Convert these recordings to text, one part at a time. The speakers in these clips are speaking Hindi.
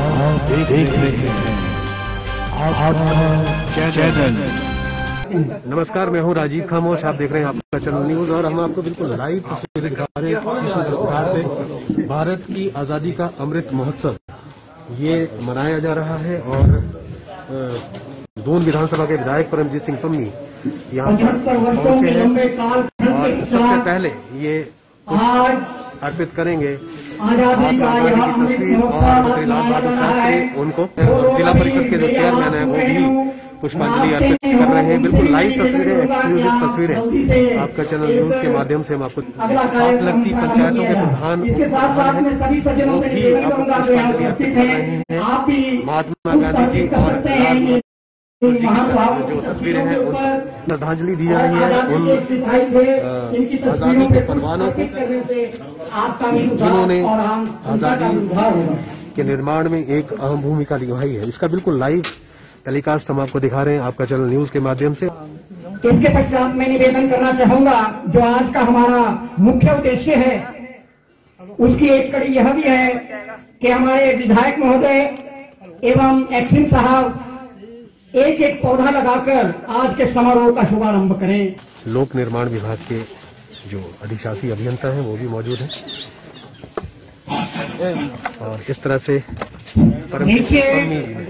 आप देख रहे हैं आपका चैनल। नमस्कार, मैं हूं राजीव खामोश। आप देख रहे हैं आपका चैनल न्यूज और हम आपको बिल्कुल लाइव तस्वीरें दिखा रहे हैं बिहार से। भारत की आजादी का अमृत महोत्सव ये मनाया जा रहा है और दून विधानसभा के विधायक परमजीत सिंह पम्मी यहाँ पर पहुंचे हैं और सबसे पहले ये अर्पित करेंगे महात्मा गांधी की तस्वीर और लाल बहादुर शास्त्री उनको जिला परिषद के जो चेयरमैन है वो भी पुष्पांजलि अर्पित कर रहे हैं। बिल्कुल लाइव तस्वीरें, एक्सक्लूसिव तस्वीरें आपका चैनल न्यूज के माध्यम से हम आपको साफ लगती पंचायतों के प्रधान वो भी आपको पुष्पांजलि अर्पित कर रहे हैं। महात्मा गांधी जी और लाल बहादुर जी की जो तस्वीरें हैं उन श्रद्धांजलि दी जा रही है उन आजादी के परवानों को जिन्होंने आजादी के निर्माण में एक अहम भूमिका निभाई है। इसका बिल्कुल लाइव टेलीकास्ट हम आपको दिखा रहे हैं आपका चैनल न्यूज के माध्यम से। इसके पश्चात मैं निवेदन करना चाहूंगा, जो आज का हमारा मुख्य उद्देश्य है उसकी एक कड़ी यह भी है कि हमारे विधायक महोदय एवं एक्सिन साहब एक एक पौधा लगाकर आज के समारोह का शुभारंभ करें। लोक निर्माण विभाग के जो अधिशासी अभियंता हैं वो भी मौजूद हैं और इस तरह से देखिए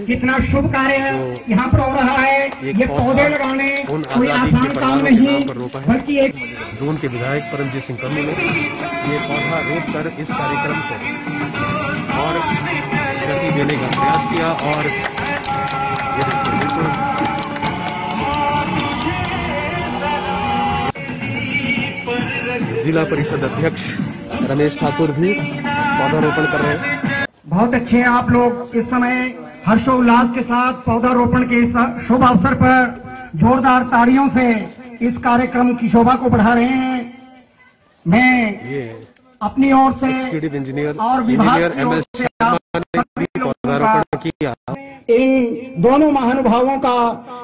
कितना शुभ कार्य यहाँ पर हो रहा है। ये पौधे लगाने कोई आसान काम नहीं, बल्कि एक दून के विधायक परमजीत सिंह पम्मी ने ये पौधा रोप कर इस कार्यक्रम को और गति देने का प्रयास किया और जिला परिषद अध्यक्ष रमेश ठाकुर भी पौधारोपण कर रहे हैं। बहुत अच्छे हैं आप लोग। इस समय हर्षोल्लास के साथ पौधारोपण के इस शुभ अवसर पर जोरदार तालियों से इस कार्यक्रम की शोभा को बढ़ा रहे हैं। मैं अपनी ओर से इंजीनियर और विभाग पौधारोपण किया। इन दोनों महानुभावों का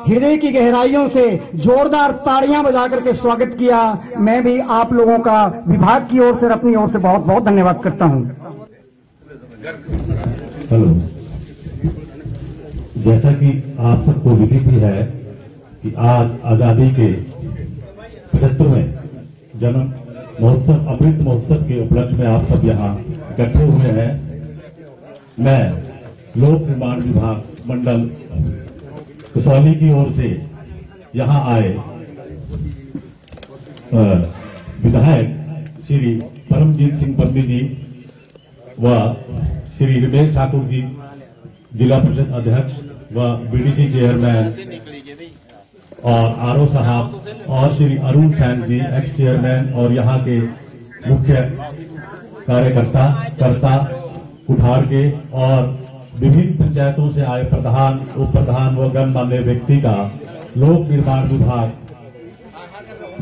हृदय की गहराइयों से जोरदार तालियां बजा करके स्वागत किया। मैं भी आप लोगों का विभाग की ओर से अपनी ओर से बहुत बहुत धन्यवाद करता हूं। हेलो, जैसा कि आप सबको विदित ही है कि आज आजादी के 75वें जन्म महोत्सव अमृत महोत्सव के उपलक्ष्य में आप सब यहाँ इकट्ठे हुए हैं। मैं लोक निर्माण विभाग मंडल कसौली की ओर से यहाँ आए विधायक श्री परमजीत सिंह पम्मी जी व श्री रमेश ठाकुर जी जिला परिषद अध्यक्ष व बीडीसी चेयरमैन और आरओ साहब और श्री अरुण सैन जी एक्स चेयरमैन और यहाँ के मुख्य कार्यकर्ता उठार के और विभिन्न पंचायतों से आए प्रधान, उप प्रधान व गणमान्य व्यक्ति का लोक निर्माण विभाग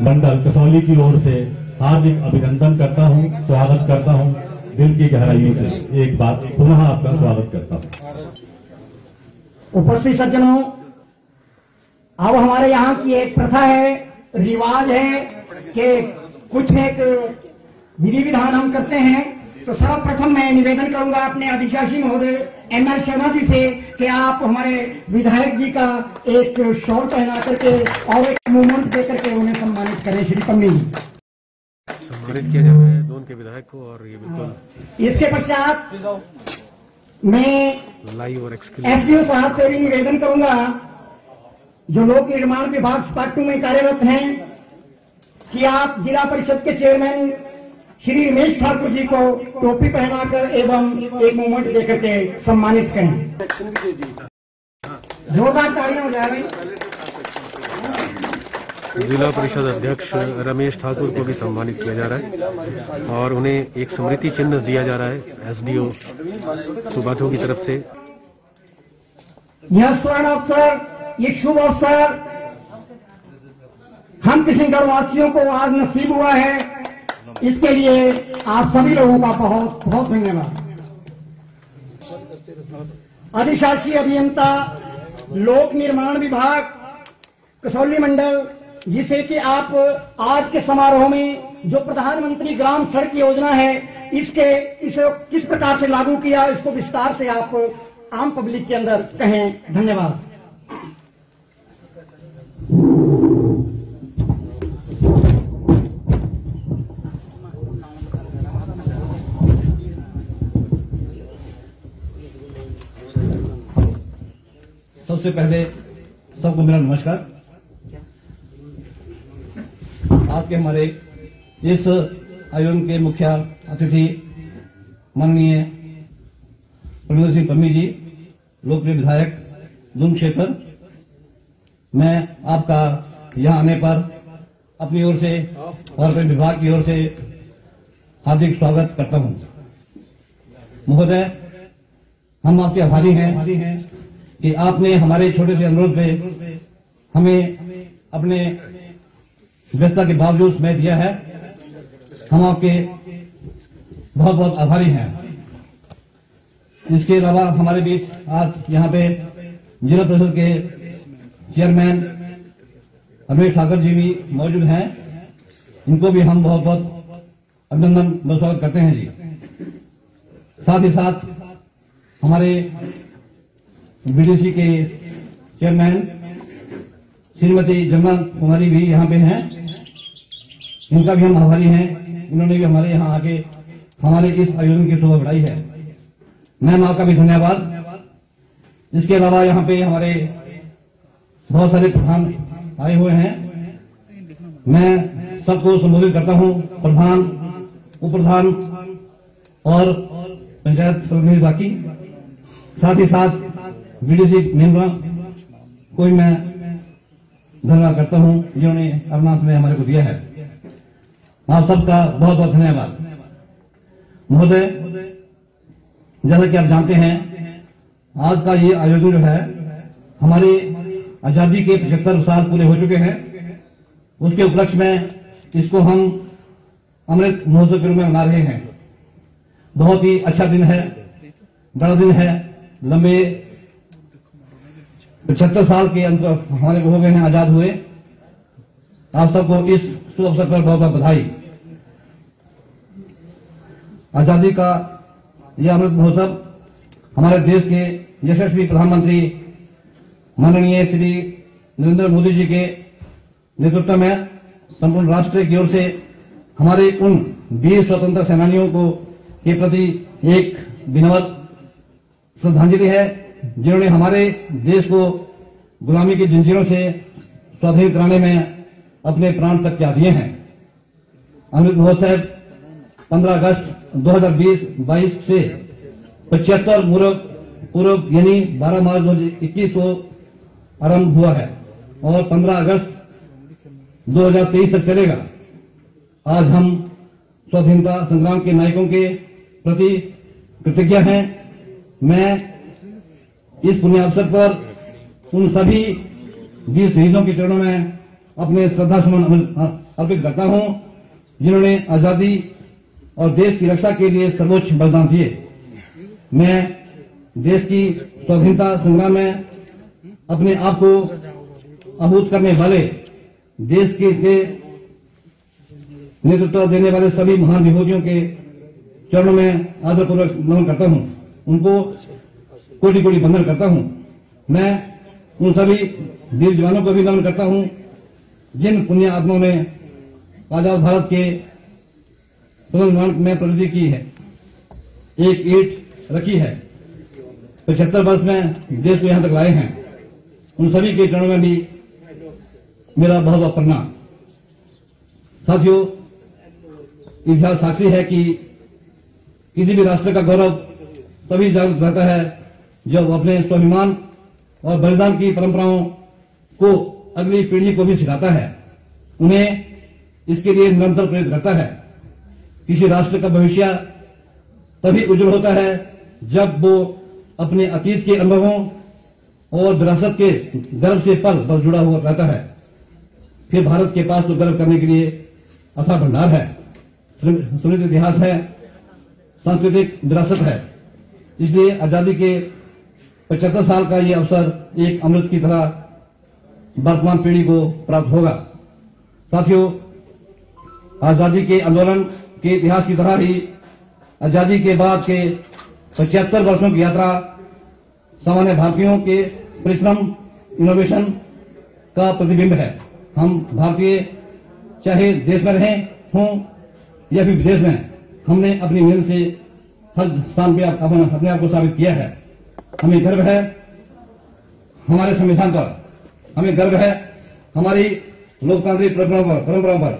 मंडल कसौली की ओर से हार्दिक अभिनंदन करता हूं, स्वागत करता हूं दिल की गहराइयों से। एक बार पुनः आपका स्वागत करता हूं। उपस्थित सज्जनों, अब हमारे यहाँ की एक प्रथा है, रिवाज है कि कुछ एक विधि विधान हम करते हैं। तो सर्वप्रथम मैं निवेदन करूंगा अपने अधिशासी महोदय एमएल शर्मा जी से कि आप हमारे विधायक जी का एक शॉल पहना करके और एक मूवमेंट दे करके उन्हें सम्मानित करें। श्री पम्मी जी सम्मानित किया जाता है दोनों के विधायक को और ये बिल्कुल इसके पश्चात मैं लाइव और एसडीओ साहब से भी निवेदन करूंगा, जो लोक निर्माण विभाग स्पाट 2 में कार्यरत हैं, कि आप जिला परिषद के चेयरमैन श्री रमेश ठाकुर जी को टोपी पहनाकर एवं एक मूवमेंट देकर के सम्मानित करें। जोरदार तालियां हो जाए। जिला परिषद अध्यक्ष रमेश ठाकुर को भी सम्मानित किया जा रहा है और उन्हें एक स्मृति चिन्ह दिया जा रहा है एसडीओ सुबाथो की तरफ से। यह स्वर्ण अवसर, ये शुभ अवसर हम किशनगढ़ वासियों को आज नसीब हुआ है। इसके लिए आप सभी लोगों का बहुत बहुत धन्यवाद। अधिशासी अभियंता लोक निर्माण विभाग कसौली मंडल, जिसे कि आप आज के समारोह में जो प्रधानमंत्री ग्राम सड़क योजना है इसे किस प्रकार से लागू किया, इसको विस्तार से आप आम पब्लिक के अंदर कहें। धन्यवाद। सबसे पहले सबको मेरा नमस्कार। आज के हमारे इस आयोजन के मुख्य अतिथि माननीय प्रवीण सिंह पम्मी जी, लोकप्रिय विधायक दून क्षेत्र, मैं आपका यहां आने पर अपनी ओर से और अपने विभाग की ओर से हार्दिक स्वागत करता हूं। महोदय, हम आपके आभारी हैं कि आपने हमारे छोटे से अनुरोध पे हमें अपने व्यस्तता के बावजूद समय दिया है। हम आपके बहुत बहुत आभारी हैं। इसके अलावा हमारे बीच आज यहाँ पे जिला परिषद के चेयरमैन रमेश ठाकर जी भी मौजूद हैं। इनको भी हम बहुत बहुत अभिनंदन व स्वागत करते हैं जी। साथ ही साथ हमारे बीडीसी के चेयरमैन श्रीमती जमुना कुमारी भी यहाँ पे हैं। इनका भी हम आभारी हैं। इन्होंने भी हमारे यहाँ आके हमारे इस आयोजन की शोभा बढ़ाई है। मैम, आपका भी धन्यवाद। इसके अलावा यहाँ पे हमारे बहुत सारे प्रधान आए हुए हैं। मैं सबको संबोधित करता हूँ, प्रधान, उप प्रधान और पंचायत प्रतिनिधि बाकी, साथ ही साथ बीडीसी मेंबर को भी मैं धन्यवाद करता हूं जिन्होंने अपना समय हमारे को दिया है। आप सबका बहुत बहुत धन्यवाद। महोदय, जैसा कि आप जानते हैं, आज का ये आयोजन जो है हमारे आजादी के 75 साल पूरे हो चुके हैं। उसके उपलक्ष्य में इसको हम अमृत महोत्सव के रूप में मना रहे हैं। बहुत ही अच्छा दिन है, बड़ा दिन है। लंबे 75 साल के अंतर हमारे हो गए हैं आजाद हुए। आप सबको इस शुभ अवसर पर बहुत बहुत बधाई। आजादी का यह अमृत महोत्सव हमारे देश के यशस्वी प्रधानमंत्री माननीय श्री नरेंद्र मोदी जी के नेतृत्व में संपूर्ण राष्ट्र की ओर से हमारे उन वीर स्वतंत्रता सेनानियों को के प्रति एक विनम्र श्रद्धांजलि है जिन्होंने हमारे देश को गुलामी की जंजीरों से स्वाधीन कराने में अपने प्राण तक त्याग दिए हैं। अमृत महोत्सव 15 अगस्त 2020-22 से 75 पूर्व यानी 12 मार्च 2021 को आरंभ हुआ है और 15 अगस्त 2023 तक चलेगा। आज हम स्वाधीनता संग्राम के नायकों के प्रति कृतज्ञ हैं। मैं इस पुण्य अवसर पर उन सभी वीर शहीदों के चरणों में अपने श्रद्धा सुमन अर्पित करता हूं जिन्होंने आजादी और देश की रक्षा के लिए सर्वोच्च बलिदान दिए। मैं देश की स्वाधीनता संग्राम में अपने आप को आहूत करने वाले देश के नेतृत्व देने वाले सभी महान विभूतियों के चरणों में आदरपूर्वक नमन करता हूं। उनको कोटि कोटि वंदन करता हूं। मैं उन सभी वीर जवानों को भी नमन करता हूं जिन पुण्य आत्माओं ने आजाद भारत के पुनर्निर्माण में प्रगति की है, एक ईंट रखी है, 75 वर्ष में देश को यहां तक लाए हैं। उन सभी के चरणों में भी मेरा बहुत बहुत प्रणाम। साथियों, इतिहास साक्षी है कि किसी भी राष्ट्र का गौरव तभी जागृत रहता है जब अपने स्वाभिमान और बलिदान की परंपराओं को अगली पीढ़ी को भी सिखाता है, उन्हें इसके लिए निरंतर प्रेरित करता है। किसी राष्ट्र का भविष्य तभी उज्जवल होता है जब वो अपने अतीत के अनुभवों और विरासत के गर्व से पल पल जुड़ा हुआ रहता है। फिर भारत के पास तो गर्व करने के लिए अथाह भंडार है, समृद्ध इतिहास है, सांस्कृतिक विरासत है। इसलिए आजादी के 75 साल का ये अवसर एक अमृत की तरह वर्तमान पीढ़ी को प्राप्त होगा। साथियों, आजादी के आंदोलन के इतिहास की तरह ही आजादी के बाद के 75 वर्षों की यात्रा सामान्य भारतीयों के परिश्रम, इनोवेशन का प्रतिबिंब है। हम भारतीय चाहे देश में रहें हों या फिर विदेश में, हमने अपनी मेहनत से हर स्थान पे अपने आप को साबित किया है। हमें गर्व है हमारे संविधान पर, हमें गर्व है हमारी लोकतांत्रिक परंपराओं पर।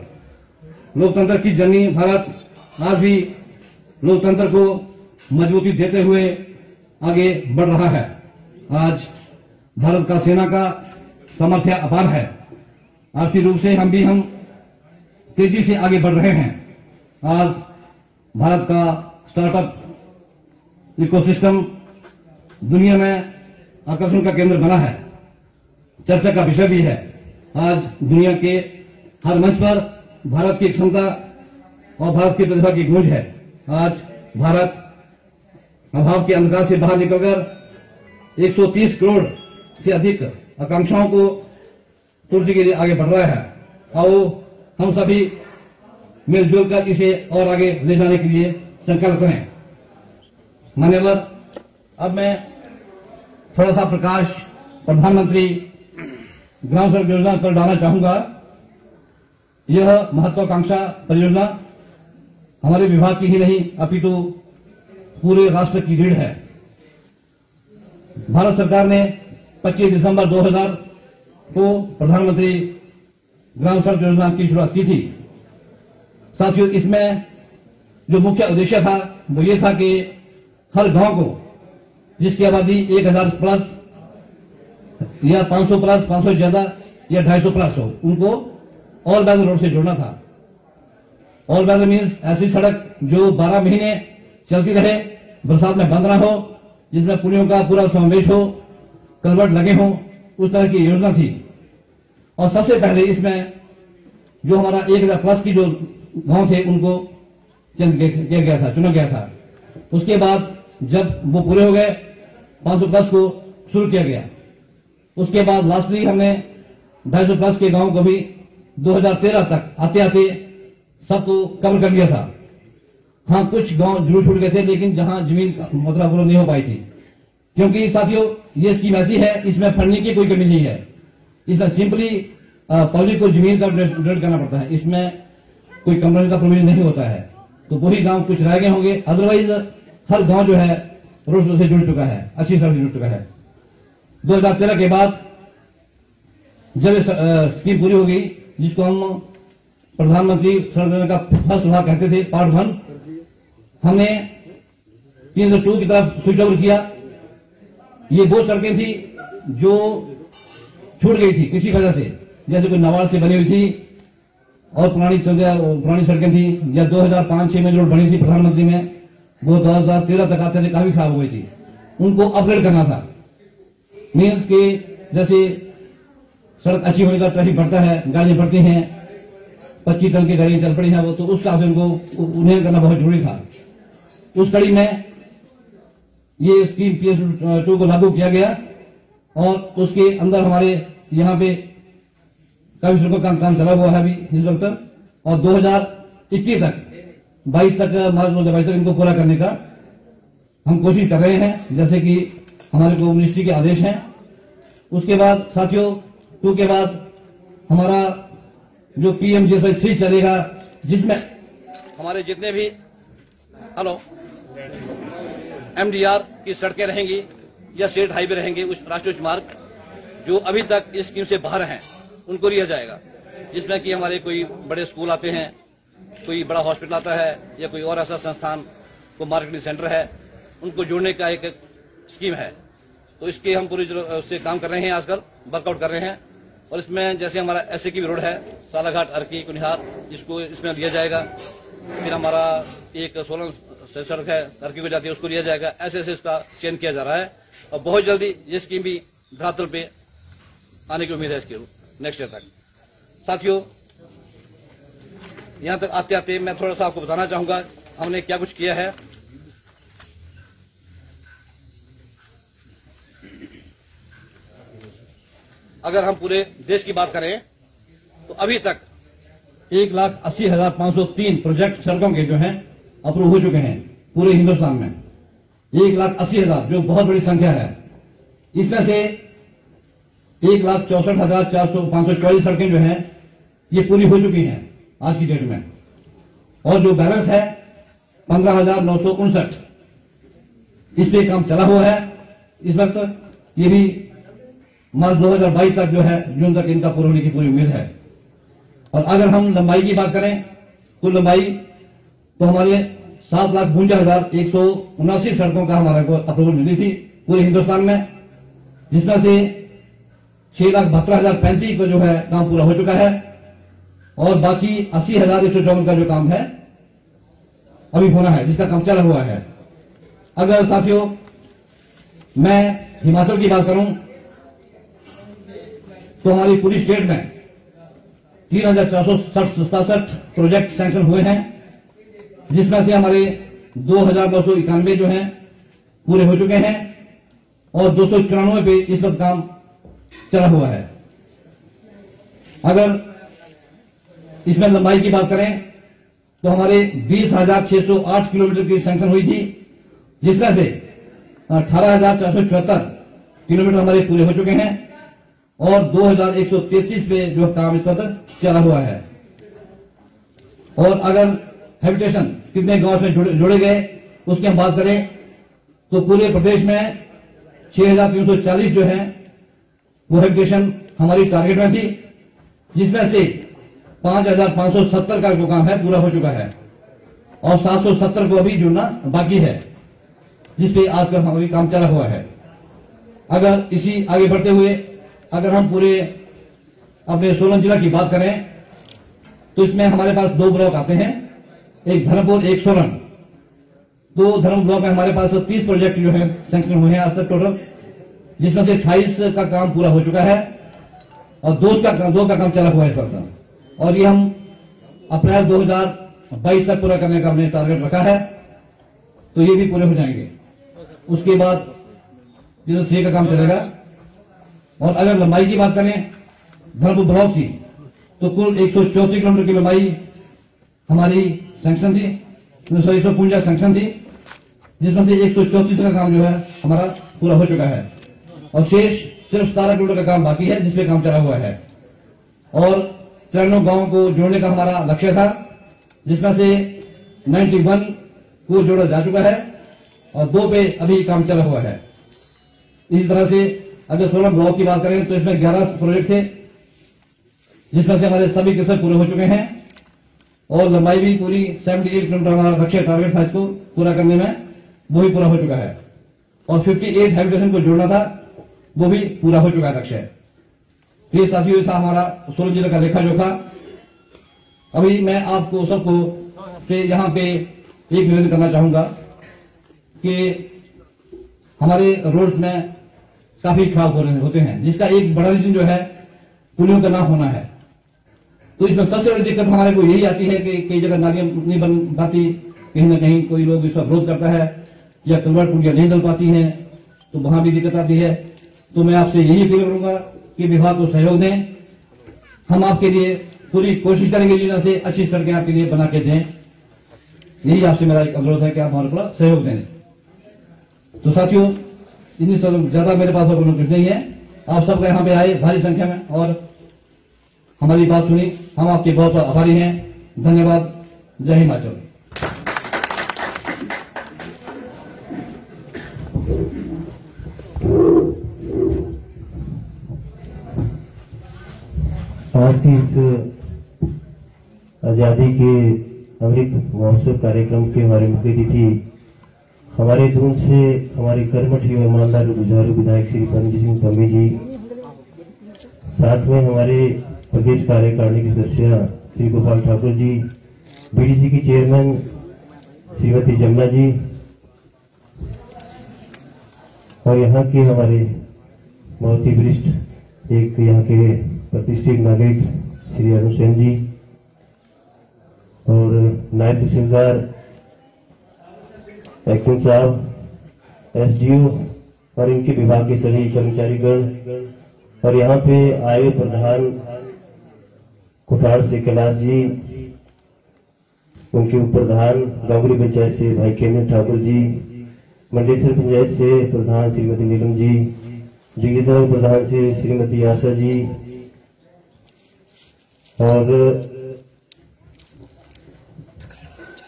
लोकतंत्र की जननी भारत आज भी लोकतंत्र को मजबूती देते हुए आगे बढ़ रहा है। आज भारत का सेना का सामर्थ्य अपार है। आर्थिक रूप से हम तेजी से आगे बढ़ रहे हैं। आज भारत का स्टार्टअप इकोसिस्टम दुनिया में आकर्षण का केंद्र बना है, चर्चा का विषय भी है। आज दुनिया के हर मंच पर भारत की क्षमता और भारत की प्रतिभा की गूंज है। आज भारत अभाव के अंधकार से बाहर निकलकर 130 करोड़ से अधिक आकांक्षाओं को पूर्ति के लिए आगे बढ़ रहा है। आओ हम सभी मिलजुल कर इसे और आगे ले जाने के लिए संकल्प करें। मान्यवर, अब मैं थोड़ा सा प्रकाश प्रधानमंत्री ग्राम सड़क योजना पर डालना चाहूंगा। यह महत्वाकांक्षा परियोजना हमारे विभाग की ही नहीं अपितु पूरे राष्ट्र की रीढ़ है। भारत सरकार ने 25 दिसंबर 2000 को प्रधानमंत्री ग्राम सड़क योजना की शुरुआत की थी। साथियों, इसमें जो मुख्य उद्देश्य था वो ये था कि हर गांव को जिसकी आबादी 1000 प्लस या 500 प्लस, 500 ज्यादा या 250 प्लस हो, उनको ऑल वेदर रोड से जोड़ना था। ऑल वेदर मीन्स ऐसी सड़क जो 12 महीने चलती रहे, बरसात में बंद ना हो, जिसमें पुलियों का पूरा समावेश हो, कलवर्ट लगे हों, उस तरह की योजना थी। और सबसे पहले इसमें जो हमारा 1000 प्लस की जो गांव थे उनको चुना गया था। उसके बाद जब वो पूरे हो गए 500 प्लस को शुरू किया गया। उसके बाद लास्टली हमने 250 प्लस के गांव को भी 2013 तक आते आते सबको कवर कर लिया था। हाँ, कुछ गांव जरूर छूट गए थे, लेकिन जहां जमीन मतलब नहीं हो पाई थी, क्योंकि साथियों ये स्कीम ऐसी है, इसमें फंडिंग की कोई कमी नहीं है। इसमें सिंपली पब्लिक को जमीन का डोनेट करना पड़ता है। इसमें कोई कंपनी का प्रोविजन नहीं होता है। तो वही गांव कुछ रह गए होंगे, अदरवाइज हर गांव जो है रोड से जुड़ चुका है, अच्छी सड़क से जुड़ चुका है। 2013 के बाद जब स्कीम पूरी हो गई, जिसको हम प्रधानमंत्री सड़क योजना का फर्स्ट भाग कहते थे, पार्ट 1, हमने 302 की तरफ स्विच ओवर किया। ये वो सड़कें थी जो छूट गई थी किसी वजह से, जैसे कोई नाबार्ड से बनी हुई थी और पुरानी सड़कें थी, या 2005-6 में जो बनी थी प्रधानमंत्री में, वो 2013 तक आते थे काफी खराब हो गई थी। उनको अपग्रेड करना था। मीन्स के जैसे सड़क अच्छी होने का ट्रैफिक बढ़ता है, गाड़ियां बढ़ती हैं, 25 टन की गाड़ियां चल पड़ी हैं, वो तो उस हिसाब से उनको उन्नयन करना बहुत जरूरी था। उस कड़ी में ये स्कीम PS2 को लागू किया गया और उसके अंदर हमारे यहाँ पे काफी सड़कों का काम चला हुआ है अभी इस वक्त, और 2021 तक 22 तक मार्च 2022 तक इनको पूरा करने का हम कोशिश कर रहे हैं, जैसे कि हमारे को मिनिस्ट्री के आदेश हैं। उसके बाद साथियों 2 के बाद हमारा जो PMGSY 3 चलेगा, जिसमें हमारे जितने भी MDR की सड़कें रहेंगी या स्टेट हाईवे रहेंगे, उस राष्ट्रीय उच्च मार्ग जो अभी तक इस स्कीम से बाहर हैं उनको लिया जाएगा। जिसमें कि हमारे कोई बड़े स्कूल आते हैं, कोई बड़ा हॉस्पिटल आता है, या कोई और ऐसा संस्थान, को मार्केटिंग सेंटर है, उनको जोड़ने का एक स्कीम है। तो इसके हम पूरी से काम कर रहे हैं, आजकल वर्कआउट कर रहे हैं। और इसमें जैसे हमारा SAK रोड है, सालाघाट, अर्की, कुनिहार, इसको इसमें लिया जाएगा। फिर हमारा एक 16 सड़क है अर्की को जाती है, उसको लिया जाएगा। ऐसे ऐसे इसका चयन किया जा रहा है और बहुत जल्दी ये स्कीम भी धरातल पे आने की उम्मीद है इसके नेक्स्ट ईयर तक। साथियों, यहां तक आते आते मैं थोड़ा सा आपको बताना चाहूंगा हमने क्या कुछ किया है। अगर हम पूरे देश की बात करें तो अभी तक 1,80,503 प्रोजेक्ट सड़कों के जो हैं अप्रूव हो चुके हैं पूरे हिंदुस्तान में। 1,80,000 जो बहुत बड़ी संख्या है। इसमें से 1,64,544 सड़कें जो हैं ये पूरी हो चुकी हैं आज की डेट में, और जो बैलेंस है 15,959 इस पे काम चला हुआ है इस वक्त। ये भी मार्च 2022 तक जो है जून तक इनका पूरा होने की पूरी उम्मीद है। और अगर हम लंबाई की बात करें, कुल लंबाई तो हमारे 7,52,179 सड़कों का हमारे को अप्रूवल मिली थी पूरे हिंदुस्तान में, जिसमें से 6,72,035 का जो है काम पूरा हो चुका है, और बाकी 80,154 का जो काम है अभी होना है, जिसका काम चला हुआ है। अगर साथियों मैं हिमाचल की बात करूं तो हमारी पूरी स्टेट में 3,467 प्रोजेक्ट सैंक्शन हुए हैं, जिसमें से हमारे 2,991 जो हैं पूरे हो चुके हैं, और 294 पे इस वक्त काम चला हुआ है। अगर इसमें लंबाई की बात करें तो हमारे 20,608 किलोमीटर की सैंक्शन हुई थी, जिसमें से 18,474 किलोमीटर हमारे पूरे हो चुके हैं, और 2,133 पे जो काम इस वक्त चला हुआ है। और अगर हैबिटेशन कितने गांव में जोड़े गए उसकी हम बात करें तो पूरे प्रदेश में 6,340 जो है वो हैबिटेशन हमारी टारगेट में थी, जिसमें से 5,570 का जो काम है पूरा हो चुका है, और 770 को अभी जुड़ना बाकी है, जिसपे आजकल हमारी काम चला हुआ है। अगर इसी आगे बढ़ते हुए अगर हम पूरे अपने सोलन जिला की बात करें तो इसमें हमारे पास 2 ब्लॉक आते हैं, एक धर्मपुर एक सोलन। 2 धर्म ब्लॉक में हमारे पास 30 प्रोजेक्ट जो है सैंक्शन हुए हैं आज तक टोटल, जिसमें से 28 का काम पूरा हो चुका है, और 2 का काम चला हुआ है इस वक्त, और ये हम अप्रैल 2022 तक पूरा करने का हमने टारगेट रखा है, तो ये भी पूरे हो जाएंगे। उसके बाद 03 का काम चलेगा। और अगर लंबाई की बात करें धर्मपुर ब्लॉक की तो कुल 134 किलोमीटर की लंबाई हमारी सैंक्शन थी, 152 सैंक्शन थी, जिसमें से 134 का काम जो है हमारा पूरा हो चुका है, और शेष सिर्फ 17 किलोमीटर का काम बाकी है, जिसपे काम चला हुआ है। और 93 गांव को जोड़ने का हमारा लक्ष्य था, जिसमें से 91 को जोड़ा जा चुका है, और 2 पे अभी काम चला हुआ है। इसी तरह से अगर सोलन ब्लॉक की बात करें तो इसमें 11 प्रोजेक्ट थे, जिसमें से हमारे सभी के सब पूरे हो चुके हैं, और लंबाई भी पूरी 78 किलोमीटर हमारा लक्ष्य टारगेट था इसको पूरा करने में, वो भी पूरा हो चुका है। और 58 हैबिटेशन को जोड़ना था, वो भी पूरा हो चुका है लक्ष्य। ये साथियों था हमारा सोलन जिले का लेखा जोखा। अभी मैं आपको सबको से यहाँ पे एक निवेदन करना चाहूंगा कि हमारे रोड्स में काफी खराब होते हैं, जिसका एक बड़ा रीजन जो है पुलियों का ना होना है। तो इसमें सबसे बड़ी दिक्कत हमारे को यही आती है कि कई जगह नालियां नहीं बन पाती, कहीं ना कहीं कोई लोग इसका विरोध करता है, या कन्वर्ट पुलियां नहीं डल पाती हैं, तो वहां भी दिक्कत आती है। तो मैं आपसे यही अपील करूंगा कि विभाग को सहयोग दें, हम आपके लिए पूरी कोशिश करेंगे जिनसे से अच्छी सड़कें आपके लिए बना के दें। यही आपसे मेरा एक अनुरोध है कि आप हमारे पूरा सहयोग दें। तो साथियों इतनी ज्यादा मेरे पास कुछ नहीं है, आप सब यहाँ पे आए भारी संख्या में और हमारी बात सुनी, हम आपके बहुत आभारी हैं। धन्यवाद। जय हिमाचल। आज की इस आजादी के अमृत महोत्सव कार्यक्रम के हमारे मुख्य अतिथि हमारे दूर से हमारे कर्मठी और ईमानदार जुझारू विधायक श्री परमजीत सिंह पम्मी जी, साथ में हमारे प्रदेश कार्यकारिणी के सदस्य श्री गोपाल ठाकुर जी, बीडीसी की चेयरमैन श्रीमती जमुना जी, और यहाँ के हमारे बहुत ही वरिष्ठ एक यहाँ के प्रतिष्ठित नागरिक श्री अरुण सेन जी, और नायब तहसीलदार एक्टिंग साहब, एसडीओ और इनके विभाग के सभी कर्मचारीगण, और यहाँ पे आए प्रधान कुठार से कैलाश जी, उनके उप प्रधान गांगुली पंचायत से भाई केंद्र ठाकुर जी, मंडेसर पंचायत से प्रधान श्रीमती नीलम जी, जिगीदड़ प्रधान से श्रीमती आशा जी और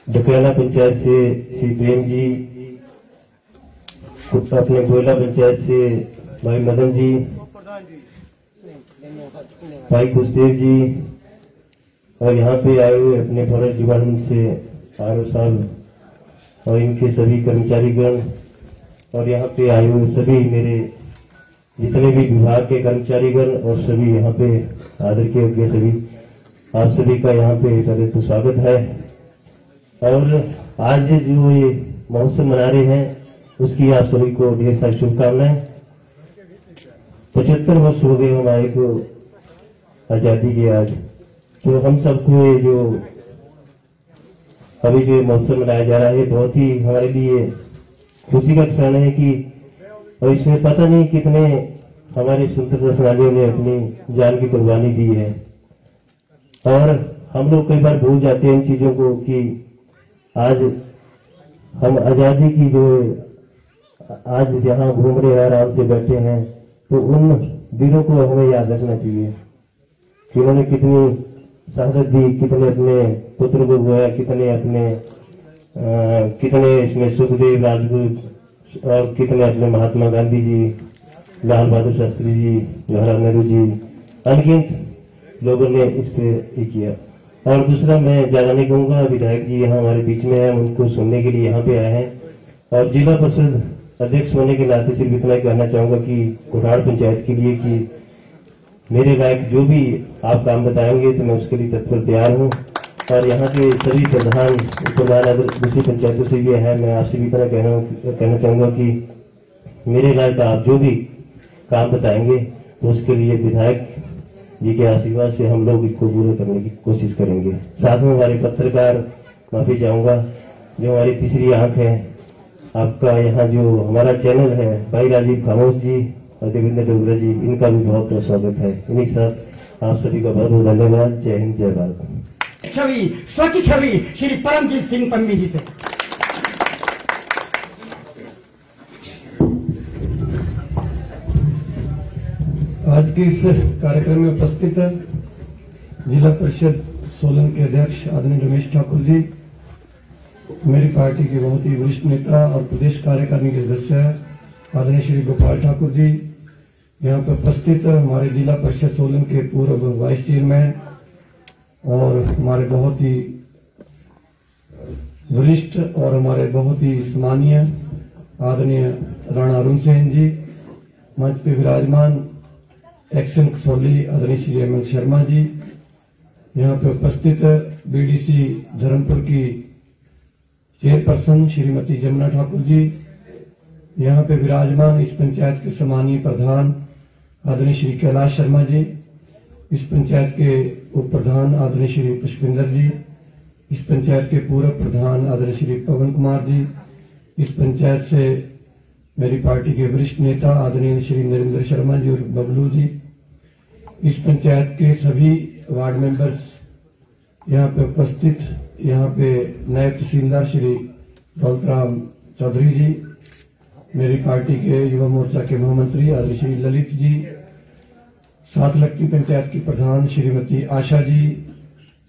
डकैना पंचायत से श्री प्रेम जी, अपने गोयला पंचायत से भाई मदन जी, भाई कुशदेव जी, और यहाँ पे आए हुए अपने फॉरेस्ट डिपार्टमेंट से आर.ओ. साहब और इनके सभी कर्मचारीगण, और यहाँ पे आए हुए सभी मेरे जितने भी विभाग के कर्मचारीगण और सभी यहाँ पे आदर के योग्य सभी, आप सभी का यहाँ पे पहले तो स्वागत है। और आज जो ये महोत्सव मना रहे हैं उसकी आप सभी को ढेर सारी शुभकामनाएं। 75 वर्ष हो गए हमारे को आजादी के आज, तो हम सबको ये जो अभी जो महोत्सव मनाया जा रहा है बहुत ही हमारे लिए खुशी का क्षण है कि, और इसमें पता नहीं कितने हमारे स्वतंत्रता सेनानियों ने अपनी जान की कुर्बानी दी है, और हम लोग कई बार भूल जाते हैं इन चीजों को कि आज हम आजादी की जो आज जहां घूम रहे हैं आराम से बैठे हैं, तो उन वीरों को हमें याद रखना चाहिए कि उन्होंने कितनी शहादत दी, कितने अपने पुत्र को गोया, कितने इसमें सुखदेव राजगुरु और कितने अपने महात्मा गांधी जी, लाल बहादुर शास्त्री जी, जवाहरलाल नेहरू जी, अनगिनत लोगों ने इस पे किया। और दूसरा, मैं ज्यादा नहीं कहूंगा, विधायक जी यहाँ हमारे बीच में हैं, उनको सुनने के लिए यहाँ पे आए हैं, और जिला परिषद अध्यक्ष होने के नाते सिर्फ इतना कहना चाहूंगा कि कोठार पंचायत के लिए कि मेरे लायक जो भी आप काम बताएंगे तो मैं उसके लिए तत्पर तैयार हूँ। और यहाँ के सभी प्रधान दूसरी पंचायतों से ये है, मैं आपसे भी इतना कहना चाहूंगा कि मेरे लायक आप जो भी काम बताएंगे तो उसके लिए विधायक जी के आशीर्वाद से हम लोग इसको पूरा करने की कोशिश करेंगे। साथ में हमारे पत्रकार, माफी चाहूंगा, जो हमारी तीसरी आंख है, आपका यहाँ जो हमारा चैनल है, भाई राजीव खामोश जी और देवेंद्र डोगरा जी, इनका भी बहुत बहुत स्वागत है। इन्हीं के साथ आप सभी का बहुत बहुत धन्यवाद। जय हिंद, जय भारत। छवि, स्वच्छ छवि श्री परमजीत सिंह पन्नी जी से। आज के इस कार्यक्रम में उपस्थित जिला परिषद सोलन के अध्यक्ष आदरणीय रमेश ठाकुर जी, मेरी पार्टी के बहुत ही वरिष्ठ नेता और प्रदेश कार्यकारिणी के सदस्य आदरणीय श्री गोपाल ठाकुर जी, यहाँ पर उपस्थित हमारे जिला परिषद सोलन के पूर्व वाइस चेयरमैन और हमारे बहुत ही वरिष्ठ और हमारे बहुत ही सम्मानीय आदरणीय राणा अरुण सेन जी, मंच पे विराजमान एक्शन कसौली आदरणीय श्री हेमंत शर्मा जी, यहाँ पे उपस्थित बीडीसी धर्मपुर की चेयरपर्सन श्रीमती जमुना ठाकुर जी, यहाँ पे विराजमान इस पंचायत के सम्मानीय प्रधान आदरणीय श्री कैलाश शर्मा जी, इस पंचायत के उप प्रधान आदरणीय श्री पुष्पिंदर जी, इस पंचायत के पूर्व प्रधान आदरणीय श्री पवन कुमार जी, इस पंचायत से मेरी पार्टी के वरिष्ठ नेता आदरणीय श्री नरेंद्र शर्मा जी और बबलू जी, इस पंचायत के सभी वार्ड मेंबर्स यहाँ पे उपस्थित, यहाँ पे नायब तहसीलदार श्री दौलतराम चौधरी जी, मेरी पार्टी के युवा मोर्चा के महामंत्री आदरणीय श्री ललित जी, सात लखती पंचायत की प्रधान श्रीमती आशा जी,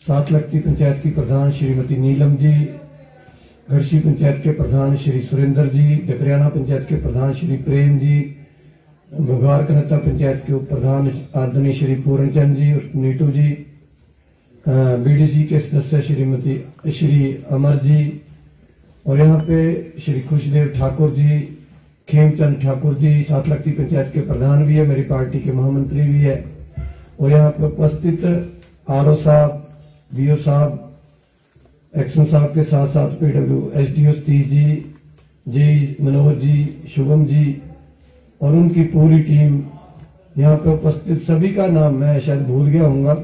सात लखती पंचायत की प्रधान श्रीमती नीलम जी, घरसी पंचायत के प्रधान श्री सुरेंद्र जी, डकरियाना पंचायत के प्रधान श्री प्रेम जी, घुघार कनत्ता पंचायत के उप प्रधान आदरणीय श्री पूर्णचंद जी और नीटू जी, बीडीसी के सदस्य श्री अमर जी, और यहाँ पे श्री खुशदेव ठाकुर जी, खेमचंद ठाकुर जी, सात लखती पंचायत के प्रधान भी है, मेरी पार्टी के महामंत्री भी है, और यहाँ पे उपस्थित आर.ओ. साहब, बीओ साहब, एक्शन साहब के साथ साथ पीडब्ल्यू एसडीओ सतीश जी, जी मनोज जी, शुभम जी और उनकी पूरी टीम, यहाँ पे उपस्थित सभी का नाम मैं शायद भूल गया हूँगा,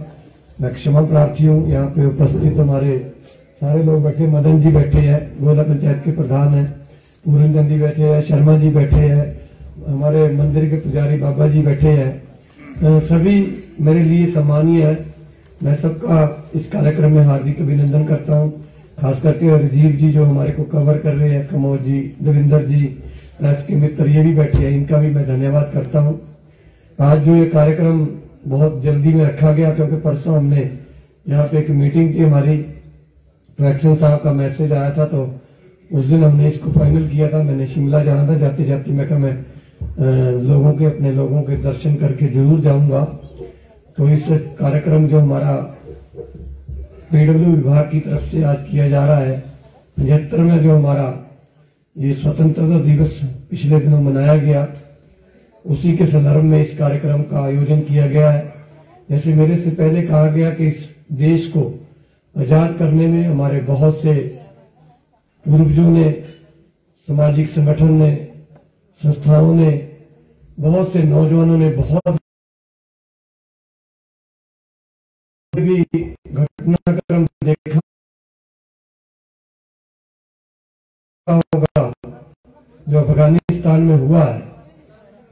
मैं क्षमा प्रार्थी हूँ। यहाँ पे उपस्थित हमारे सारे लोग बैठे, मदन जी बैठे हैं, गोला पंचायत के प्रधान हैं, पूरनचंद जी बैठे हैं, शर्मा जी बैठे हैं, हमारे मंदिर के पुजारी बाबा जी बैठे हैं, सभी मेरे लिए सम्मानीय है। मैं सबका इस कार्यक्रम में हार्दिक अभिनंदन करता हूं, खास करके राजीव जी जो हमारे को कवर कर रहे हैं, कमोद जी, देवेंद्र जी, प्रेस के मित्र ये भी बैठे हैं, इनका भी मैं धन्यवाद करता हूं। आज जो ये कार्यक्रम बहुत जल्दी में रखा गया, क्योंकि परसों हमने यहाँ पे एक मीटिंग की हमारी, तो एक्शन साहब का मैसेज आया था, तो उस दिन हमने इसको फाइनल किया था। मैंने शिमला जाना था, जाते जाते मैं कहा मैं अपने लोगों के दर्शन करके जरूर जाऊंगा। तो इस कार्यक्रम जो हमारा पीडब्ल्यू विभाग की तरफ से आज किया जा रहा है, 75वां जो हमारा ये स्वतंत्रता दिवस पिछले दिनों मनाया गया, उसी के संदर्भ में इस कार्यक्रम का आयोजन किया गया है। जैसे मेरे से पहले कहा गया कि इस देश को आजाद करने में हमारे बहुत से पूर्वजों ने, सामाजिक संगठन ने, संस्थाओं ने, बहुत से नौजवानों ने बहुत भी घटनाक्रम देखा होगा जो अफगानिस्तान में हुआ है।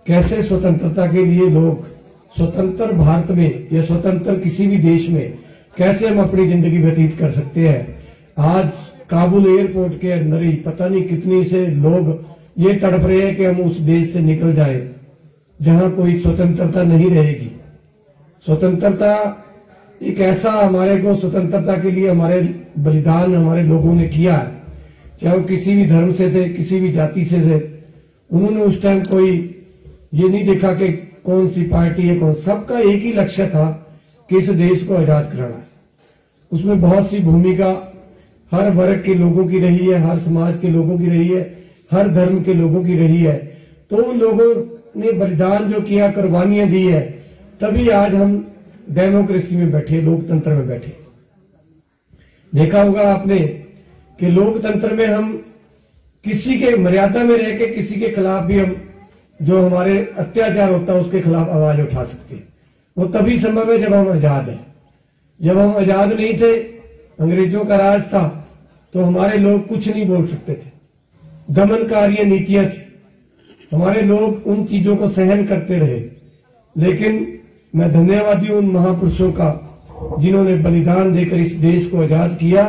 कैसे स्वतंत्रता के लिए लोग, स्वतंत्र भारत में या स्वतंत्र किसी भी देश में कैसे हम अपनी जिंदगी व्यतीत कर सकते हैं। आज काबुल एयरपोर्ट के अंदर ही पता नहीं कितनी से लोग ये तड़प रहे हैं कि हम उस देश से निकल जाएं जहां कोई स्वतंत्रता नहीं रहेगी। स्वतंत्रता एक ऐसा, हमारे को स्वतंत्रता के लिए हमारे बलिदान हमारे लोगों ने किया है, चाहे वो किसी भी धर्म से थे, किसी भी जाति से थे। उन्होंने उस टाइम कोई ये नहीं देखा कि कौन सी पार्टी है कौन, सबका एक ही लक्ष्य था कि इस देश को आजाद कराना है। उसमें बहुत सी भूमिका हर वर्ग के लोगों की रही है, हर समाज के लोगों की रही है, हर धर्म के लोगों की रही है। तो उन लोगों ने बलिदान जो किया, कुर्बानियां दी है, तभी आज हम डेमोक्रेसी में बैठे, लोकतंत्र में बैठे। देखा होगा आपने कि लोकतंत्र में हम किसी के मर्यादा में रह के किसी के खिलाफ भी हम, जो हमारे अत्याचार होता है उसके खिलाफ आवाज उठा सकते हैं। वो तभी संभव है जब हम आजाद हैं। जब हम आजाद नहीं थे, अंग्रेजों का राज था, तो हमारे लोग कुछ नहीं बोल सकते थे, दमनकारी नीतियां थी, हमारे लोग उन चीजों को सहन करते रहे। लेकिन मैं धन्यवादी हूं उन महापुरुषों का जिन्होंने बलिदान देकर इस देश को आजाद किया।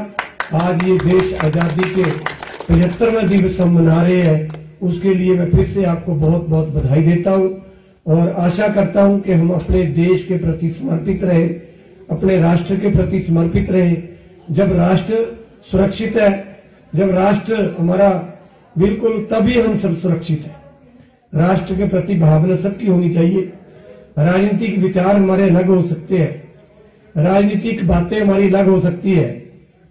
आज ये देश आजादी के 75वां दिवस हम मना रहे हैं, उसके लिए मैं फिर से आपको बहुत बहुत बधाई देता हूं और आशा करता हूं कि हम अपने देश के प्रति समर्पित रहे, अपने राष्ट्र के प्रति समर्पित रहे। जब राष्ट्र सुरक्षित है, जब राष्ट्र हमारा बिल्कुल, तभी हम सब सुरक्षित हैं। राष्ट्र के प्रति भावना सबकी होनी चाहिए। राजनीतिक विचार हमारे अलग हो सकते हैं, राजनीतिक बातें हमारी अलग हो सकती है,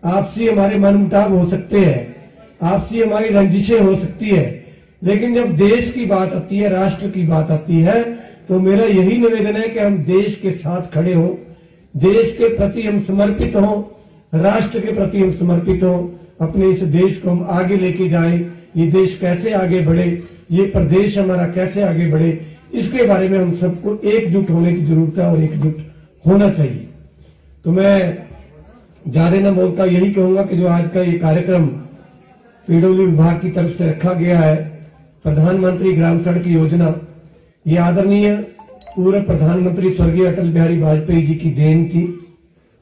आपसी हमारे मनमुटाव हो सकते हैं, आपसी हमारी रंजिशें हो सकती है, लेकिन जब देश की बात आती है, राष्ट्र की बात आती है, तो मेरा यही निवेदन है कि हम देश के साथ खड़े हों, देश के प्रति हम समर्पित हों, राष्ट्र के प्रति हम समर्पित हों, अपने इस देश को हम आगे लेके जाएं। ये देश कैसे आगे बढ़े, ये प्रदेश हमारा कैसे आगे बढ़े, इसके बारे में हम सबको एकजुट होने की जरूरत है और एकजुट होना चाहिए। तो मैं ज्यादा न बोलता, यही कहूंगा कि जो आज का ये कार्यक्रम पीडब्ल्यू विभाग की तरफ से रखा गया है, प्रधानमंत्री ग्राम सड़क योजना, ये आदरणीय पूर्व प्रधानमंत्री स्वर्गीय अटल बिहारी वाजपेयी जी की देन थी।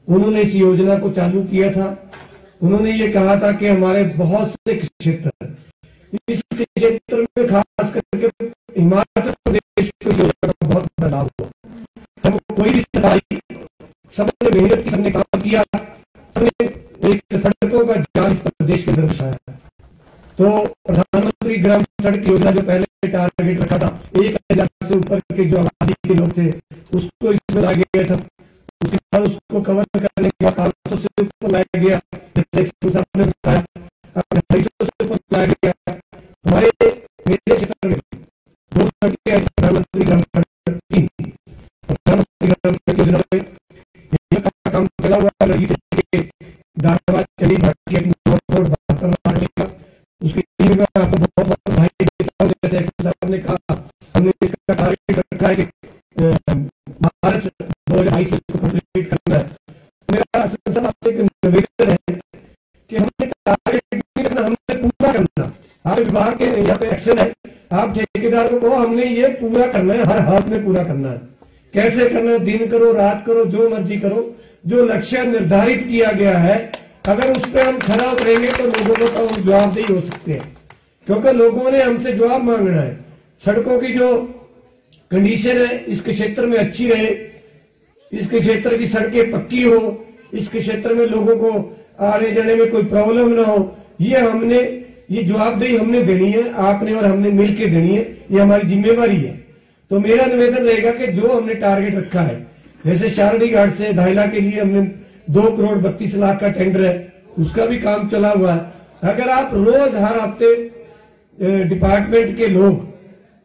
उन्होंने इस योजना को चालू किया था। उन्होंने ये कहा था कि हमारे बहुत से क्षेत्र, इस क्षेत्र में खास करके हिमाचल प्रदेश को योजना का बहुत बड़ा लाभ हुआ। हम कोई भी सरकारी, सबने मेहनत की, सबने काम किया, सबने एक सड़कों का जाल इस प्रदेश के अंदर बिछाया। तो प्रधानमंत्री ग्राम सड़क योजना जो पहले टारगेट रखा था 1000 से ऊपर के जो आबादी के लोग थे, उसको इसमें लाया गया था। उसके बाद उसको कवर करने के बाद 500 से ऊपर लाया गया, ने बताया, 250 से ऊपर लाया गया। हमारे मेरे क्षेत्र में 2 सड़कें प्रधानमंत्री ग्राम सड़क की, प्रधानमंत्री ग्राम सड़क योजना में काम चला हुआ है। दानाबाद चली भाटिया की 72 का, उसके लिए मैं आपको बहुत बहुत बधाई देता हूं। जैसे साहब ने कहा, हमने इसका टारगेट रखा है कि मार्च 2022 में इसको कंप्लीट करना है। मेरा आपसे एक निवेदन है कि हमने टारगेट नहीं करना, हमने पूरा करना। आप विभाग के यहाँ पे एक्शन है, आप ठेकेदार को कहो हमने ये पूरा करना है, हर हाथ में पूरा करना है। कैसे करना है? दिन करो, रात करो, जो मर्जी करो, जो लक्ष्य निर्धारित किया गया है, अगर उस पर हम खरा उतरेंगे तो लोगों को तो हम जवाबदेही हो सकते हैं। क्योंकि लोगों ने हमसे जवाब मांगना है। सड़कों की जो कंडीशन है इसके क्षेत्र में अच्छी रहे, इसके क्षेत्र की सड़कें पक्की हो, इसके क्षेत्र में लोगों को आने जाने में कोई प्रॉब्लम ना हो, ये जवाबदेही हमने देनी है, आपने और हमने मिलकर देनी है, ये हमारी जिम्मेवारी है। तो मेरा निवेदन रहेगा कि जो हमने टारगेट रखा है, जैसे शारडी घाट से धायला के लिए हमने 2 करोड़ 32 लाख का टेंडर है, उसका भी काम चला हुआ है। अगर आप रोज हर हफ्ते डिपार्टमेंट के लोग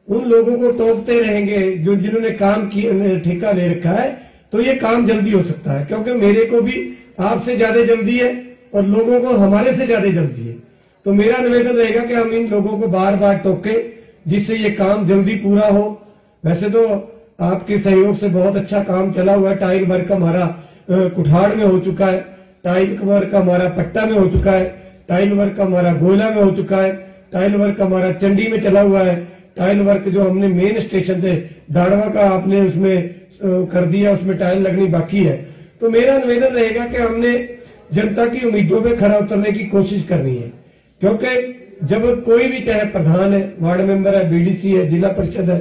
उन लोगों को टोकते रहेंगे जो जिन्होंने काम किया, ठेका ले रखा है, तो ये काम जल्दी हो सकता है। क्योंकि मेरे को भी आपसे ज्यादा जल्दी है और लोगों को हमारे से ज्यादा जल्दी है। तो मेरा निवेदन रहेगा कि हम इन लोगों को बार बार टोकें जिससे ये काम जल्दी पूरा हो। वैसे तो आपके सहयोग से बहुत अच्छा काम चला हुआ है। टाइल वर्क हमारा कुठाड़ में हो चुका है, टाइल वर्क हमारा पट्टा में हो चुका है, टाइल वर्क हमारा गोला में हो चुका है, टाइल वर्क हमारा चंडी में चला हुआ है, टाइल वर्क जो हमने मेन स्टेशन से दाड़वा का आपने उसमें कर दिया, उसमें टाइल लगनी बाकी है। तो मेरा निवेदन रहेगा कि हमने जनता की उम्मीदों पे खरा उतरने की कोशिश करनी है। क्योंकि जब कोई भी, चाहे प्रधान है, वार्ड मेंबर है, बीडीसी है, जिला परिषद है,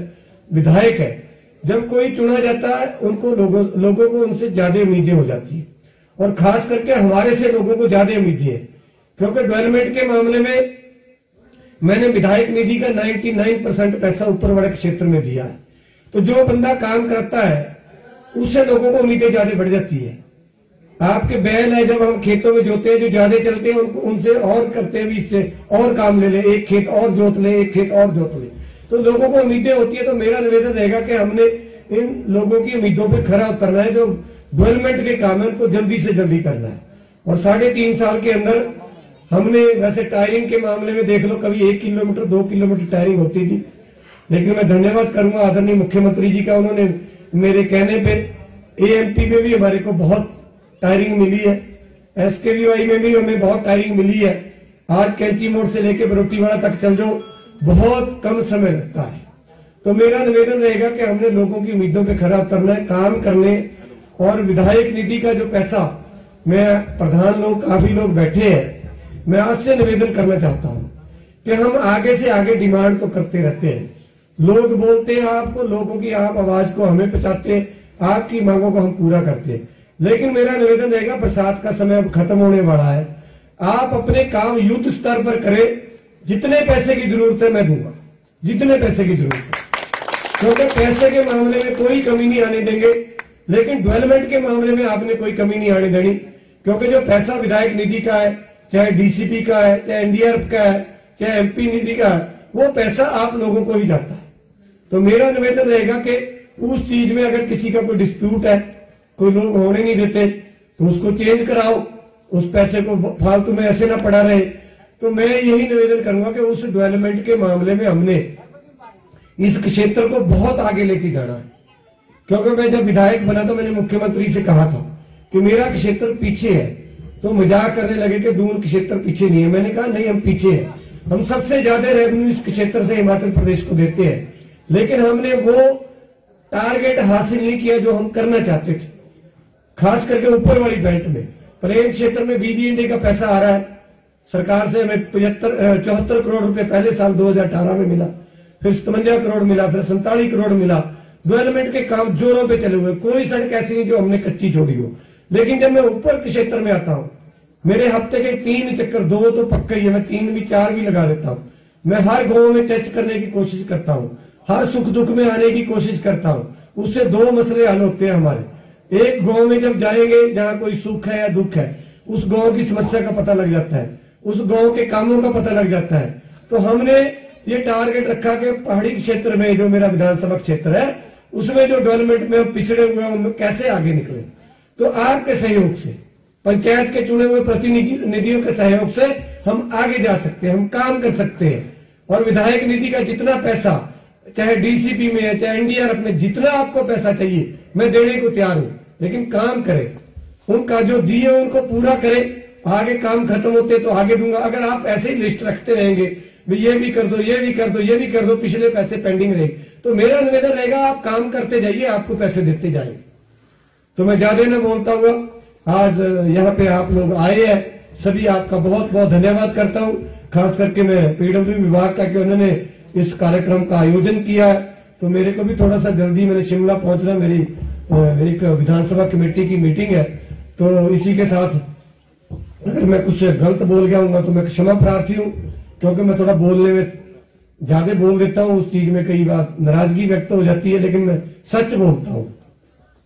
विधायक है, जब कोई चुना जाता है उनको लोगों को उनसे ज्यादा उम्मीदें हो जाती है। और खास करके हमारे से लोगों को ज्यादा उम्मीदें है। क्योंकि डेवलपमेंट के मामले में मैंने विधायक निधि का 99% पैसा ऊपर वाले क्षेत्र में दिया है। तो जो बंदा काम करता है उससे लोगों को उम्मीदें ज्यादा बढ़ जाती है। आपके बैल है, जब हम खेतों में जोते हैं, जो ज्यादा चलते हैं उनसे और करते हैं भी, इससे और काम ले ले, एक खेत और जोत ले, एक खेत और जोत ले, तो लोगों को उम्मीदें होती है। तो मेरा निवेदन रहेगा कि हमने इन लोगों की उम्मीदों पर खरा उतरना है। जो डेवलपमेंट के काम है उनको जल्दी से जल्दी करना है। और 3.5 साल के अंदर हमने, वैसे टायरिंग के मामले में देख लो, कभी 1 किलोमीटर 2 किलोमीटर टायरिंग होती थी, लेकिन मैं धन्यवाद करूंगा आदरणीय मुख्यमंत्री जी का, उन्होंने मेरे कहने पे एएमपी में भी हमारे को बहुत टायरिंग मिली है, एसकेवीवाई में भी हमें बहुत टायरिंग मिली है। आज कैंची मोड़ से लेकर बरोटीवाड़ा तक चल जाओ, बहुत कम समय लगता है। तो मेरा निवेदन रहेगा कि हमने लोगों की उम्मीदों पे खरा उतरना है, काम करने। और विधायक निधि का जो पैसा, मैं प्रधान लोग काफी लोग बैठे हैं, मैं आपसे निवेदन करना चाहता हूं कि हम आगे से आगे डिमांड तो करते रहते हैं। लोग बोलते हैं आपको, लोगों की आप आवाज को हमें पहुंचाते हैं, आपकी मांगों को हम पूरा करते हैं। लेकिन मेरा निवेदन रहेगा, बरसात का समय अब खत्म होने वाला है, आप अपने काम युद्ध स्तर पर करें। जितने पैसे की जरूरत है मैं दूंगा, जितने पैसे की जरूरत है, क्योंकि पैसे के मामले में कोई कमी नहीं आने देंगे। लेकिन डेवलपमेंट के मामले में आपने कोई कमी नहीं आने देनी। क्योंकि जो पैसा विधायक निधि का है, चाहे डीसीपी का है, चाहे एनडीआरएफ का है, चाहे एमपी निधि का है, वो पैसा आप लोगों को ही जाता है। तो मेरा निवेदन रहेगा कि उस चीज में अगर किसी का कोई डिस्प्यूट है, कोई लोग होने नहीं देते, तो उसको चेंज कराओ, उस पैसे को फालतू में ऐसे ना पड़ा रहे। तो मैं यही निवेदन करूंगा कि उस डेवलपमेंट के मामले में हमने इस क्षेत्र को बहुत आगे लेके जाना है। क्योंकि मैं जब विधायक बना तो मैंने मुख्यमंत्री से कहा था कि मेरा क्षेत्र पीछे है, तो मजाक करने लगे कि दून क्षेत्र पीछे नहीं है। मैंने कहा नहीं, हम पीछे हैं। हम सबसे ज्यादा रेवेन्यू इस क्षेत्र से हिमाचल प्रदेश को देते हैं, लेकिन हमने वो टारगेट हासिल नहीं किया जो हम करना चाहते थे। खास करके ऊपर वाली बेल्ट में, प्लेन क्षेत्र में बीबीएनडी का पैसा आ रहा है सरकार से। हमें 74 करोड़ रुपए पहले साल 2018 में मिला, फिर 57 करोड़ मिला, फिर 47 करोड़ मिला। डेवलपमेंट के काम जोरों पे चले हुए, कोई सड़क ऐसी नहीं जो हमने कच्ची छोड़ी हो। लेकिन जब मैं ऊपर के क्षेत्र में आता हूं, मेरे हफ्ते के 3 चक्कर, 2 तो पक्का ही है, मैं 3 भी 4 भी लगा देता हूं। मैं हर गांव में टच करने की कोशिश करता हूं, हर सुख दुख में आने की कोशिश करता हूं। उससे 2 मसले हल होते हैं हमारे। एक गांव में जब जाएंगे जहां कोई सुख है या दुख है, उस गांव की समस्या का पता लग जाता है, उस गांव के कामों का पता लग जाता है। तो हमने ये टारगेट रखा कि पहाड़ी क्षेत्र में, जो मेरा विधानसभा क्षेत्र है, उसमें जो डेवलपमेंट में हम पिछड़े हुए हैं उनमें कैसे आगे निकले। तो आपके सहयोग से, पंचायत के चुने हुए प्रतिनिधियों के सहयोग से हम आगे जा सकते हैं, हम काम कर सकते हैं। और विधायक निधि का जितना पैसा, चाहे डीसीपी में है, चाहे एनडीआरएफ में, जितना आपको पैसा चाहिए मैं देने को तैयार हूं। लेकिन काम करें, उनका जो दिए उनको पूरा करें। आगे काम खत्म होते तो आगे दूंगा। अगर आप ऐसे ही लिस्ट रखते रहेंगे, ये भी कर दो, ये भी कर दो, ये भी कर दो, पिछले पैसे पेंडिंग रहे, तो मेरा निवेदन रहेगा आप काम करते जाइए, आपको पैसे देते जाएंगे। तो मैं ज्यादा न बोलता हुआ आज यहाँ पे आप लोग आए हैं, सभी आपका बहुत बहुत धन्यवाद करता हूँ। खास करके मैं पीडब्ल्यू विभाग का कि उन्होंने इस कार्यक्रम का आयोजन किया है। तो मेरे को भी थोड़ा सा जल्दी मैंने शिमला पहुंचना, मेरी एक विधानसभा कमेटी की मीटिंग है। तो इसी के साथ अगर मैं कुछ गलत बोल गया हूँ तो मैं क्षमा प्रार्थी हूँ, क्योंकि मैं थोड़ा बोलने में ज्यादा बोल देता हूँ, उस चीज में कई बार नाराजगी व्यक्त हो जाती है। लेकिन मैं सच बोलता हूँ,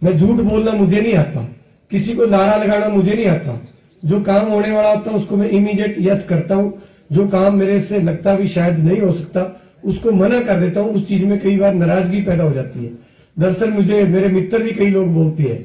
मैं झूठ बोलना मुझे नहीं आता, किसी को नारा लगाना मुझे नहीं आता। जो काम होने वाला होता है उसको मैं इमीडिएट यस करता हूँ, जो काम मेरे से लगता भी शायद नहीं हो सकता उसको मना कर देता हूँ। उस चीज में कई बार नाराजगी पैदा हो जाती है। दरअसल मुझे मेरे मित्र भी कई लोग बोलते हैं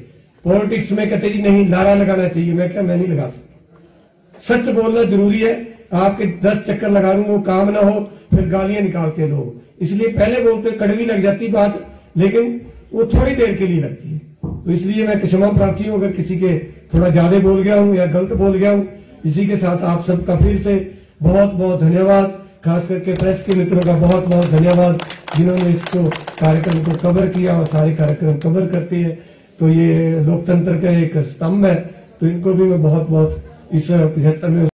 पॉलिटिक्स में, कहते जी नहीं नारा लगाना चाहिए। मैं क्या, मैं नहीं लगा सकता। सच बोलना जरूरी है। आपके 10 चक्कर लगा लूंगा, वो काम ना हो, फिर गालियां निकालते लोग। इसलिए पहले बोलते कड़वी लग जाती बात, लेकिन वो थोड़ी देर के लिए लगती है। तो इसलिए मैं क्षमा प्रार्थी हूँ अगर किसी के थोड़ा ज्यादा बोल गया हूँ या गलत बोल गया हूँ। इसी के साथ आप सबका फिर से बहुत बहुत धन्यवाद, खास करके प्रेस के मित्रों का बहुत बहुत धन्यवाद जिन्होंने इसको कार्यक्रम को कवर किया और सारे कार्यक्रम कवर करते हैं। तो ये लोकतंत्र का एक स्तंभ है, तो इनको भी मैं बहुत बहुत इस 75वें